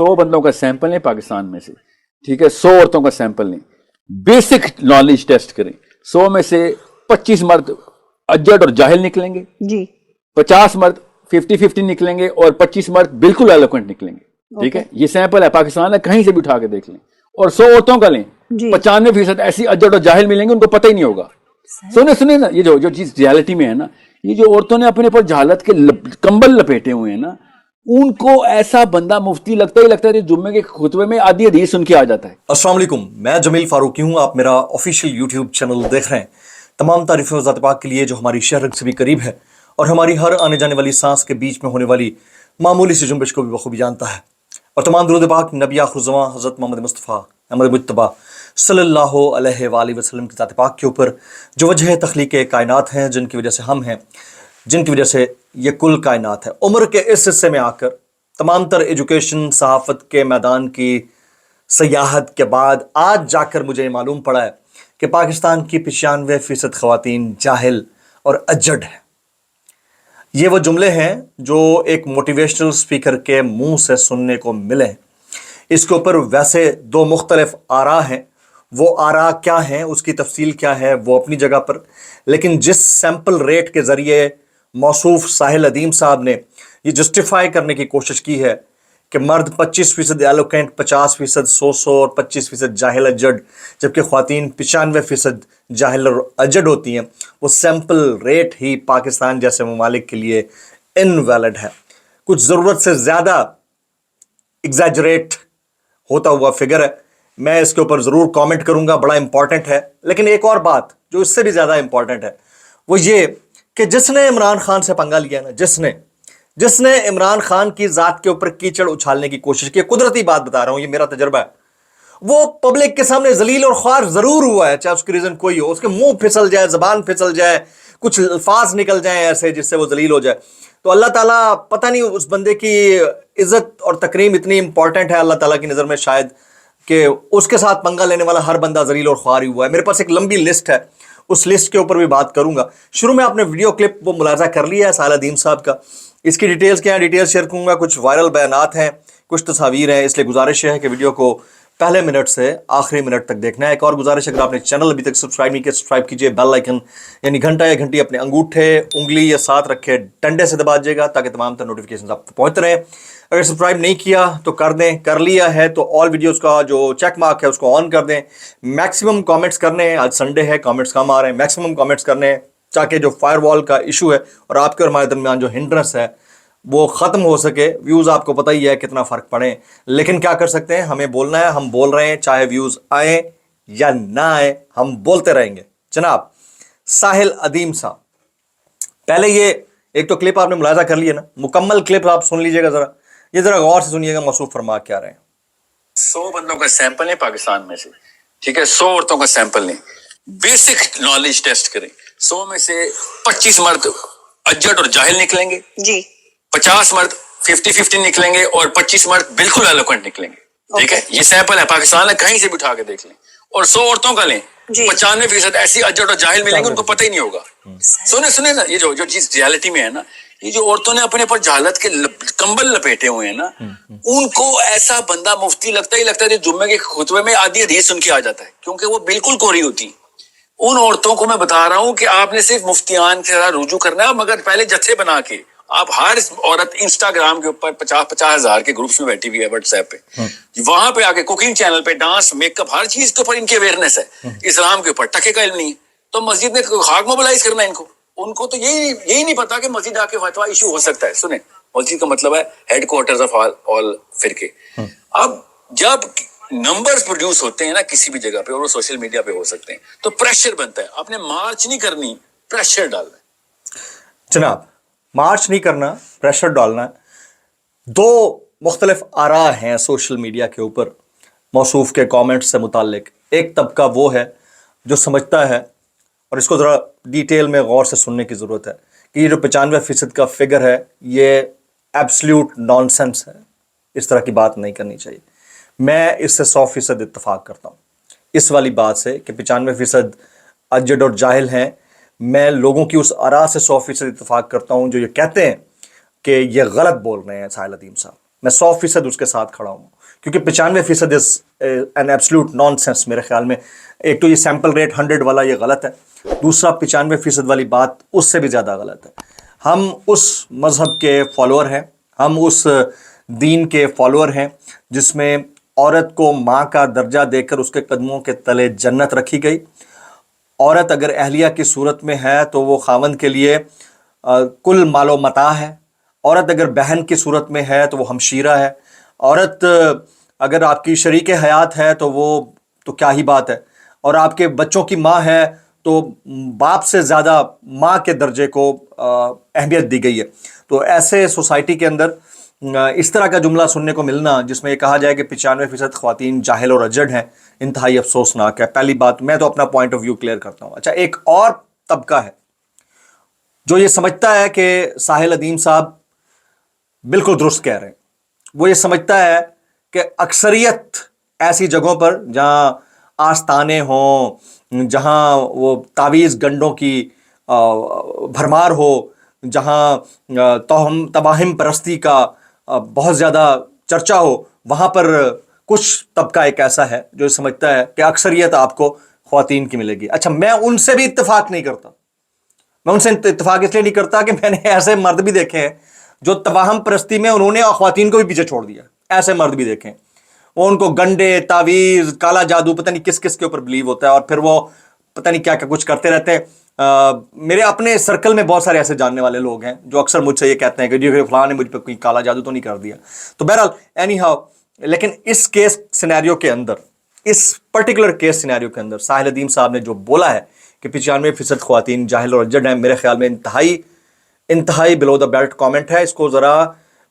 100 बंदों का सैंपल लें पाकिस्तान में से, ठीक है, 100 औरतों का सैंपल लें, बेसिक नॉलेज टेस्ट करें, 100 में से 25 मर्द अजड और जाहिल निकलेंगे जी, 50 मर्द 50-50 निकलेंगे और 25 मर्द बिल्कुल एलोक्वेंट निकलेंगे, ठीक है। ये सैंपल है, पाकिस्तान है, कहीं से भी उठा के देख लें। और 100 औरतों का लें, 95% ऐसी अजड और जाहिल मिलेंगे उनको पता ही नहीं होगा। सुने ना, ये जो चीज रियलिटी में है ना, ये जो औरतों ने अपने ऊपर जहालत के कंबल लपेटे हुए हैं ना, उनको ऐसा बंदा मुफ्ती लगता ही लगता है, जुम्मे के खुतबे में आधी हदीस सुन के आ जाता है। अस्सलाम वालेकुम, मैं जमील फारूकी हूँ। आप मेरा ऑफिशियल यूट्यूब चैनल देख रहे हैं। तमाम तारीफ़ें ज़ात पाक के लिए जो हमारी शहर से भी करीब है और हमारी हर आने जाने वाली सांस के बीच में होने वाली मामूली सी जुम्बिश को भी बखूबी जानता है। और तमाम दुरूद पाक नबी आखिर ज़मां हज़रत मोहम्मद मुस्तफ़ा अहमद मुज्तबा सल्लल्लाहु अलैहि वसल्लम की ज़ात पाक के ऊपर, जो वजह तख्लीक़ कायनात हैं, जिनकी वजह से हम हैं, जिनकी वजह से ये कुल कायनात है। उम्र के इस हिस्से में आकर तमाम तर एजुकेशन सहाफ़त के मैदान की सयाहत के बाद आज जाकर मुझे मालूम पड़ा है कि पाकिस्तान की 95% ख़वातीन जाहिल और अजड है। ये वो जुमले हैं जो एक मोटिवेशनल स्पीकर के मुंह से सुनने को मिले हैं। इसके ऊपर वैसे दो मुख्तलिफ आरा हैं, वो आरा क्या हैं, उसकी तफसील क्या है, वो अपनी जगह पर। लेकिन जिस सैम्पल रेट के ज़रिए मौसूफ साहिल अदीम साहब ने ये जस्टिफाई करने की कोशिश की है कि मर्द 25% एलोकेंट, 50% सो और 25% जाहिल अजड, जबकि ख़वातीन 95% जाहिल और अजड होती हैं, वो सैम्पल रेट ही पाकिस्तान जैसे ममालिक के लिए इनवैलिड है। कुछ ज़रूरत से ज़्यादा एग्जैजरेट होता हुआ फिगर है। मैं इसके ऊपर ज़रूर कमेंट करूंगा, बड़ा इंपॉर्टेंट है। लेकिन एक और बात जो इससे भी ज़्यादा इंपॉर्टेंट है वो ये कि जिसने इमरान खान से पंगा लिया ना, जिसने इमरान खान की ज़ात के ऊपर कीचड़ उछालने की कोशिश की, कुदरती बात बता रहा हूं, ये मेरा तजर्बा है, वो पब्लिक के सामने जलील और ख्वार ज़रूर हुआ है, चाहे उसकी रीज़न कोई हो। उसके मुंह फिसल जाए, ज़बान फिसल जाए, कुछ अल्फाज निकल जाए ऐसे जिससे वो जलील हो जाए, तो अल्लाह ताला पता नहीं उस बंदे की इज़्ज़त और तकरीम इतनी इंपॉर्टेंट है अल्लाह ताला की नज़र में शायद कि उसके साथ पंगा लेने वाला हर बंदा जलील और ख्वार ही हुआ है। मेरे पास एक लंबी लिस्ट है, उस लिस्ट के ऊपर भी बात करूंगा। शुरू में आपने वीडियो क्लिप वो मुलाजा कर लिया है साहिल अदीम साहब का, इसकी डिटेल्स क्या है, डिटेल्स शेयर करूंगा। कुछ वायरल बयानात हैं, कुछ तस्वीर हैं, इसलिए गुजारिश है कि वीडियो को पहले मिनट से आखिरी मिनट तक देखना है। एक और गुजारिश, अगर आपने चैनल अभी तक सब्सक्राइब नहीं किया, सब्सक्राइब कीजिए। बेल आइकन यानी घंटा या घंटी अपने अंगूठे, उंगली या साथ रखे डंडे से दबा दीजिएगा ताकि तमाम तर नोटिफिकेशन आप तक पहुंचते रहे। अगर सब्सक्राइब नहीं किया तो कर दें, कर लिया है तो ऑल वीडियोस का जो चेक मार्क है उसको ऑन कर दें। मैक्सिमम कमेंट्स करने हैं, आज संडे है, कमेंट्स कम आ रहे हैं, मैक्सिमम कमेंट्स करने हैं ताकि जो फायरवॉल का इशू है और आपके और हमारे दरमियान जो हिंड्रेंस है वो ख़त्म हो सके। व्यूज़ आपको पता ही है कितना फ़र्क पड़े, लेकिन क्या कर सकते हैं, हमें बोलना है, हम बोल रहे हैं, चाहे व्यूज़ आए या ना आए, हम बोलते रहेंगे। जनाब साहिल अदीम साहब, पहले ये एक तो क्लिप आपने मुलाजा कर लिया ना, मुकम्मल क्लिप आप सुन लीजिएगा ज़रा, ये ज़रा गौर से सुनिएगा मौसूफ फरमा क्या रहे हैं। 100 बंदों का सैंपल लें पाकिस्तान में से, ठीक है, 100 औरतों का सैंपल लें, बेसिक नॉलेज टेस्ट करें, 100 में से 25 मर्द अजड और जाहिल निकलेंगे जी, 50 मर्द 50-50 निकलेंगे और 25 मर्द बिल्कुल एलोक्वेंट निकलेंगे, ठीक है। ये सैंपल है, पाकिस्तान है, कहीं से भी उठा के देख लें। और 100 औरतों का लें, 95% ऐसी अजड और जाहिल मिलेंगे उनको पता ही नहीं होगा। सुने ना, ये जो चीज रियलिटी में है ना, ये जो औरतों ने अपने ऊपर जहालत के कंबल लपेटे हुए हैं ना, उनको ऐसा बंदा मुफ्ती लगता ही लगता है, जुम्मे के खुतबे में आधी हदीस सुन के आ जाता है, क्योंकि वो बिल्कुल कोरी होती है। उन औरतों को मैं बता रहा हूं कि आपने सिर्फ मुफ्तियान के साथ रुजू करना है, मगर पहले जत्थे बना के आप हर औरत इंस्टाग्राम के ऊपर 50-50 हजार के ग्रुप्स में बैठी हुई है, व्हाट्सएप पे, वहां पे आके कुकिंग चैनल पे डांस, मेकअप, हर चीज के ऊपर इनकी अवेयरनेस है, इस्लाम के ऊपर टके का इल्म नहीं, तो मस्जिद ने खाक मोबिलाइज करना है उनको तो यही नहीं पता कि मस्जिद आके फतवा इशू हो सकता है। सुने, मस्जिद का मतलब है हेडक्वार्टर्स ऑफ ऑल फिरके। अब जब नंबर्स प्रोड्यूस होते हैं ना किसी भी जगह पे, और वो सोशल मीडिया पे हो सकते हैं, तो प्रेशर बनता है। आपने मार्च नहीं करनी, प्रेशर डालना है। जनाब मार्च नहीं करना, प्रेशर डालना है। दो मुख्तलिफ आरा हैं सोशल मीडिया के ऊपर मौसूफ के कमेंट्स से मुताल्लिक। एक तबका वो है जो समझता है, और इसको ज़रा डिटेल में गौर से सुनने की ज़रूरत है, कि ये जो 95% का फिगर है ये एब्सल्यूट नॉनसेंस है, इस तरह की बात नहीं करनी चाहिए। मैं इससे 100% इत्तफाक करता हूँ इस वाली बात से कि 95% अजड और जाहिल हैं। मैं लोगों की उस आरा से 100% इत्तफाक करता हूँ जो ये कहते हैं कि ये गलत बोल रहे हैं साहिल अदीम साहब। میں 100% اس کے ساتھ کھڑا ہوں، کیونکہ 95% is an absolute naan sense میرے خیال میں. ایک تو یہ سیمپل ریٹ 100 والا یہ غلط ہے، دوسرا 95% والی بات اس سے بھی زیادہ غلط ہے. ہم اس مذہب کے فالوور ہیں، ہم اس دین کے فالوور ہیں جس میں عورت کو ماں کا درجہ دے کر اس کے قدموں کے تلے جنت رکھی گئی. عورت اگر اہلیہ کی صورت میں ہے تو وہ خاوند کے لیے کل مال و متاع ہے. عورت اگر بہن کی صورت میں ہے تو وہ ہمشیرہ ہے. عورت اگر آپ کی شریک حیات ہے تو وہ تو کیا ہی بات ہے، اور آپ کے بچوں کی ماں ہے تو باپ سے زیادہ ماں کے درجے کو اہمیت دی گئی ہے. تو ایسے سوسائٹی کے اندر اس طرح کا جملہ سننے کو ملنا جس میں یہ کہا جائے کہ 95% خواتین جاہل اور اجڑ ہیں، انتہائی افسوسناک ہے. پہلی بات، میں تو اپنا پوائنٹ آف ویو کلیئر کرتا ہوں. اچھا، ایک اور طبقہ ہے جو یہ سمجھتا ہے کہ ساحل ادیم صاحب بالکل درست کہہ رہے ہیں. وہ یہ سمجھتا ہے کہ اکثریت ایسی جگہوں پر جہاں آستانے ہوں، جہاں وہ تعویذ گنڈوں کی بھرمار ہو، جہاں تواہم پرستی کا بہت زیادہ چرچا ہو، وہاں پر کچھ طبقہ ایک ایسا ہے جو سمجھتا ہے کہ اکثریت آپ کو خواتین کی ملے گی. اچھا، میں ان سے بھی اتفاق نہیں کرتا. میں ان سے اتفاق اس لیے نہیں کرتا کہ میں نے ایسے مرد بھی دیکھے ہیں جو تواہم پرستی میں انہوں نے خواتین کو بھی پیچھے چھوڑ دیا. ایسے مرد بھی دیکھیں، وہ ان کو گنڈے، تعویذ، کالا جادو، پتہ نہیں کس کس کے اوپر بلیو ہوتا ہے، اور پھر وہ پتہ نہیں کیا کچھ کرتے رہتے ہیں. میرے اپنے سرکل میں بہت سارے ایسے جاننے والے لوگ ہیں جو اکثر مجھ سے یہ کہتے ہیں کہ جی فلاں نے مجھ پہ کوئی کالا جادو تو نہیں کر دیا. تو بہرحال اینی ہاؤ، لیکن اس کیس سینیریو کے اندر، اس پرٹیکولر کیس سینیریو کے اندر ساحل ادیم صاحب نے جو بولا ہے کہ 95% خواتین جاہل اور اجڑ ہیں، میرے خیال میں انتہائی بلو دا بیلٹ کامنٹ ہے. اس کو ذرا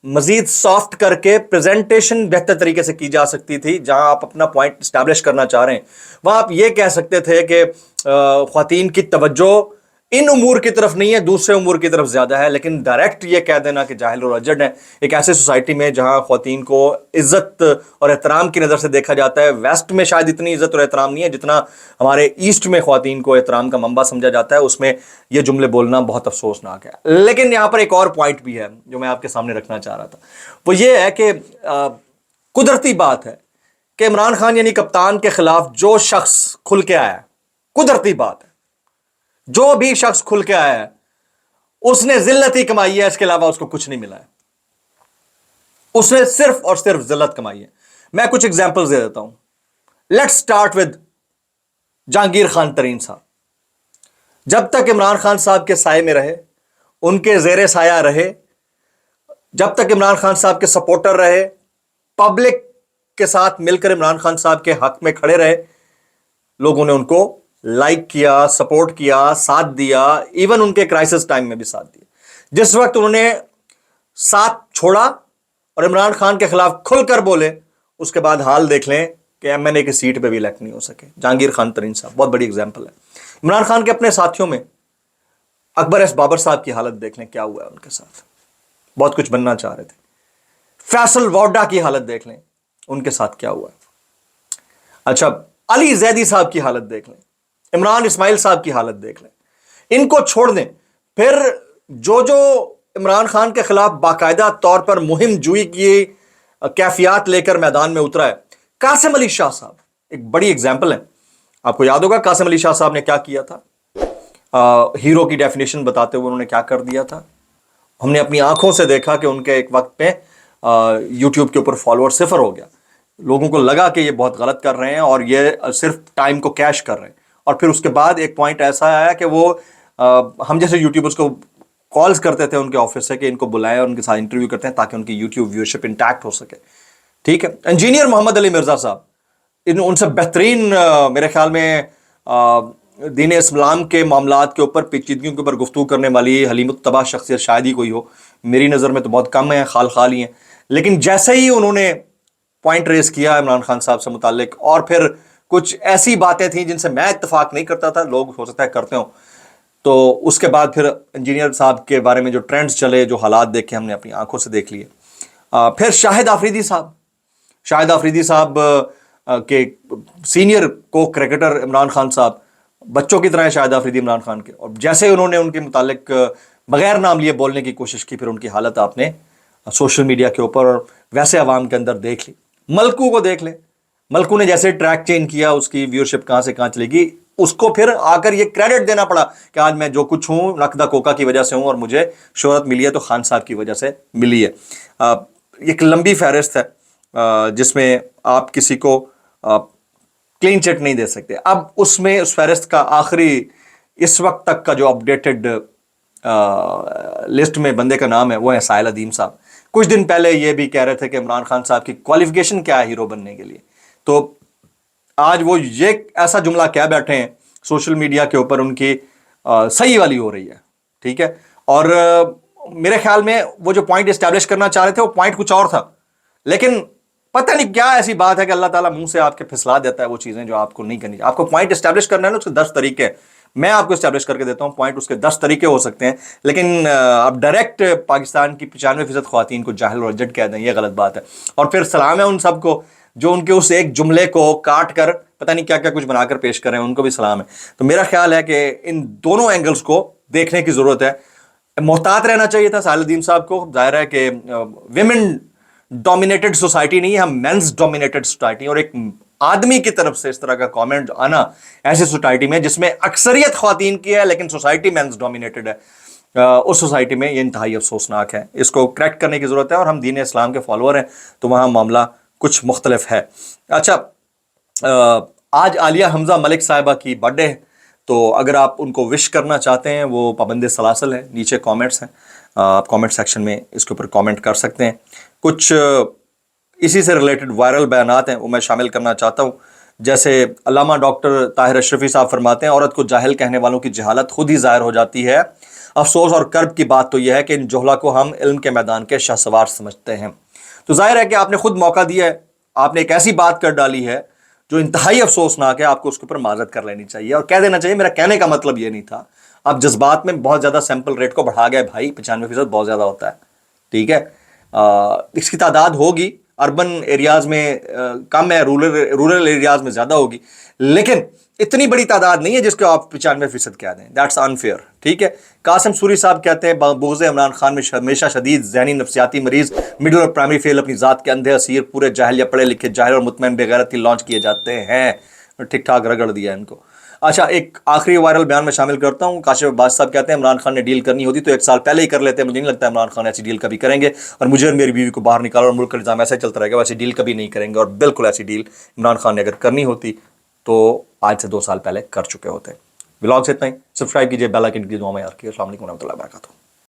مزید سافٹ کر کے پریزنٹیشن بہتر طریقے سے کی جا سکتی تھی. جہاں آپ اپنا پوائنٹ اسٹیبلش کرنا چاہ رہے ہیں وہاں آپ یہ کہہ سکتے تھے کہ خواتین کی توجہ ان امور کی طرف نہیں ہے، دوسرے امور کی طرف زیادہ ہے. لیکن ڈائریکٹ یہ کہہ دینا کہ جاہل اور اجڑ ہیں ایک ایسے سوسائٹی میں جہاں خواتین کو عزت اور احترام کی نظر سے دیکھا جاتا ہے. ویسٹ میں شاید اتنی عزت اور احترام نہیں ہے جتنا ہمارے ایسٹ میں خواتین کو احترام کا منبع سمجھا جاتا ہے. اس میں یہ جملے بولنا بہت افسوسناک ہے. لیکن یہاں پر ایک اور پوائنٹ بھی ہے جو میں آپ کے سامنے رکھنا چاہ رہا تھا. وہ یہ ہے کہ قدرتی بات ہے کہ عمران خان یعنی کپتان کے خلاف جو شخص کھل کے آیا ہے، قدرتی بات ہے، جو بھی شخص کھل کے آیا ہے اس نے ذلت ہی کمائی ہے، اس کے علاوہ اس کو کچھ نہیں ملا ہے. اس نے صرف اور صرف ذلت کمائی ہے. میں کچھ ایگزامپلز دے دیتا ہوں. Let's start with Jahangir Khan Tareen Sahab. جب تک عمران خان صاحب کے سائے میں رہے، ان کے زیر سایہ رہے، جب تک عمران خان صاحب کے سپورٹر رہے، پبلک کے ساتھ مل کر عمران خان صاحب کے حق میں کھڑے رہے، لوگوں نے ان کو لائک کیا، سپورٹ کیا، ساتھ دیا، ایون ان کے کرائسس ٹائم میں بھی ساتھ دیا. جس وقت انہوں نے ساتھ چھوڑا اور عمران خان کے خلاف کھل کر بولے، اس کے بعد حال دیکھ لیں کہ ایم این اے کی سیٹ پہ بھی الیکٹ نہیں ہو سکے. جہانگیر خان ترین صاحب بہت بڑی اگزامپل ہے. عمران خان کے اپنے ساتھیوں میں اکبر ایس بابر صاحب کی حالت دیکھ لیں، کیا ہوا ہے ان کے ساتھ. بہت کچھ بننا چاہ رہے تھے. فیصل وارڈا کی حالت دیکھ لیں، ان کے ساتھ کیا ہوا ہے. اچھا، علی زیدی صاحب کی حالت دیکھ لیں، عمران اسماعیل صاحب کی حالت دیکھ لیں. ان کو چھوڑ دیں. پھر جو عمران خان کے خلاف باقاعدہ طور پر مہم جوئی کی کیفیات لے کر میدان میں اترا ہے، قاسم علی شاہ صاحب ایک بڑی اگزامپل ہے. آپ کو یاد ہوگا قاسم علی شاہ صاحب نے کیا کیا تھا. ہیرو کی ڈیفینیشن بتاتے ہوئے انہوں نے کیا کر دیا تھا. ہم نے اپنی آنکھوں سے دیکھا کہ ان کے ایک وقت پہ یوٹیوب کے اوپر فالوور 0 ہو گیا. لوگوں کو لگا کہ یہ بہت غلط کر رہے ہیں اور یہ صرف ٹائم کو کیش کر رہے ہیں. اور پھر اس کے بعد ایک پوائنٹ ایسا آیا کہ وہ ہم جیسے یوٹیوبرز کو کالز کرتے تھے ان کے آفس سے کہ ان کو بلائیں اور ان کے ساتھ انٹرویو کرتے ہیں تاکہ ان کی یوٹیوب ویورشپ انٹیکٹ ہو سکے. ٹھیک ہے. انجینئر محمد علی مرزا صاحب، ان سے بہترین میرے خیال میں دین اسلام کے معاملات کے اوپر، پیچیدگیوں کے اوپر گفتگو کرنے والی حلیم الطبع شخصیت شاید ہی کوئی ہو. میری نظر میں تو بہت کم ہیں، خال ہی ہیں. لیکن جیسے ہی انہوں نے پوائنٹ ریز کیا عمران خان صاحب سے متعلق، اور پھر کچھ ایسی باتیں تھیں جن سے میں اتفاق نہیں کرتا تھا، لوگ ہو سکتا ہے کرتے ہوں، تو اس کے بعد پھر انجینئر صاحب کے بارے میں جو ٹرینڈز چلے، جو حالات دیکھے، ہم نے اپنی آنکھوں سے دیکھ لیے. پھر شاہد آفریدی صاحب کے سینئر کو کرکٹر عمران خان صاحب بچوں کی طرح ہیں شاہد آفریدی عمران خان کے، اور جیسے انہوں نے ان کے متعلق بغیر نام لیے بولنے کی کوشش کی، پھر ان کی حالت آپ نے सोशल मीडिया के ऊपर और वैसे आवाम के अंदर देख ली। मलकू को देख ले, मलकू ने जैसे ट्रैक चेंज किया, उसकी व्यूअरशिप कहाँ से कहाँ चली गई, उसको फिर आकर ये क्रेडिट देना पड़ा कि आज मैं जो कुछ हूँ नकदा कोका की वजह से हूँ और मुझे शोहरत मिली है तो खान साहब की वजह से मिली है। एक लंबी फहरिस्त है जिसमें आप किसी को क्लीन चिट नहीं दे सकते। अब उसमें उस फहरिस्त का आखिरी इस वक्त तक का जो अपडेटेड लिस्ट में बंदे का नाम है वो है साहिल अदीम साहब। कुछ दिन पहले ये भी कह रहे थे कि इमरान खान साहब की क्वालिफिकेशन क्या है हीरो बनने के लिए, तो आज वो ये ऐसा जुमला कह बैठे हैं सोशल मीडिया के ऊपर, उनकी सही वाली हो रही है, ठीक है। और मेरे ख्याल में वो जो पॉइंट एस्टैब्लिश करना चाह रहे थे वो पॉइंट कुछ और था, लेकिन पता नहीं क्या ऐसी बात है कि अल्लाह ताला मुंह से आपके फिसला देता है वो चीज़ें जो आपको नहीं करनी। आपको पॉइंट एस्टैब्लिश करना है ना, उसके 10 तरीके हैं। मैं आपको एस्टैब्लिश करके देता हूँ पॉइंट, उसके 10 तरीके हो सकते हैं, लेकिन अब डायरेक्ट पाकिस्तान की 95% ख्वातीन को जाहिल और अजड कह दें, ये गलत बात है। और फिर सलाम है उन सबको जो उनके उस एक जुमले को काट कर पता नहीं क्या क्या कुछ बनाकर पेश कर रहे हैं, उनको भी सलाम है। तो मेरा ख्याल है कि इन दोनों एंगल्स को देखने की जरूरत है। मोहतात रहना चाहिए था साहिल अदीम साहब को। जाहिर है कि विमेन डोमिनेटेड सोसाइटी नहीं है, हम मेंस डोमिनेटेड सोसाइटी, और एक आदमी की तरफ से इस तरह का कमेंट आना ऐसी सोसाइटी में जिसमें अक्सरियत ख्वातीन की है लेकिन सोसाइटी मेंस डोमिनेटेड है, उस सोसाइटी में ये इंतहाई अफसोसनाक है। इसको करेक्ट करने की जरूरत है और हम दीन इस्लाम के फॉलोअर हैं तो वहाँ मामला कुछ मुख्तलिफ है। अच्छा, आज आलिया हमजा मलिक साहिबा की बर्थडे है, तो अगर आप उनको विश करना चाहते हैं, वो पाबंद सलासल है, नीचे कमेंट्स हैं, आप कमेंट सेक्शन में इसके ऊपर कमेंट कर सकते हैं। कुछ इसी से रिलेटेड वायरल बयानात हैं वो मैं शामिल करना चाहता हूँ। जैसे अल्लामा डॉक्टर ताहिर अशरफी साहब फरमाते हैं, औरत को जाहिल कहने वालों की जहालत खुद ही ज़ाहिर हो जाती है। अफसोस और कर्ब की बात तो यह है कि इन जोहला को हम इल्म के मैदान के शहसवार समझते हैं। तो जाहिर है कि आपने खुद मौका दिया है, आपने एक ऐसी बात कर डाली है जो इंतहाई अफसोसनाक है, आपको उसके ऊपर माजरत कर लेनी चाहिए और कह देना चाहिए मेरा कहने का मतलब ये नहीं था। आप जज्बात में बहुत ज़्यादा सैंपल रेट को बढ़ा गए भाई, 95% बहुत ज़्यादा होता है, ठीक है। इसकी तादाद होगी अर्बन एरियाज़ में कम है, रूरल एरियाज़ में ज़्यादा होगी, लेकिन इतनी बड़ी तादाद नहीं है जिसको आप 95% कह दें, दैट्स अनफेयर, ठीक है। कासिम सूरी साहब कहते हैं बुग़्ज़ इमरान खान में हमेशा शदीद ज़हनी नफ्सियाती मरीज़, मिडिल और प्राइमरी फेल, अपनी ज़ात के अंधे असीर, पूरे जाहिल या पढ़े लिखे जाहिल और मुतमईन बेगैरती लॉन्च किए जाते हैं। ठीक ठाक रगड़ दिया इनको। अच्छा, एक आखिरी वायरल बयान में शामिल करता हूँ। काशिफ अब्बास साहब कहते हैं इमरान खान ने डील करनी होती तो 1 साल पहले ही कर लेते, मुझे नहीं लगता इमरान खान ऐसी डील कभी करेंगे और मुझे और मेरी बीवी को बाहर निकालो और मुल्क का निज़ाम ऐसा चलता रहेगा, वैसे डील कभी नहीं करेंगे। और बिल्कुल ऐसी डील इमरान खान ने अगर करनी होती तो आज से 2 साल पहले कर चुके होते। व्लॉग से इतना ही, सब्सक्राइब कीजिए, बेल आइकन की दुआ में याद रखिए। अस्सलाम वालेकुम रहमतुल्लाहि व बरकातहू।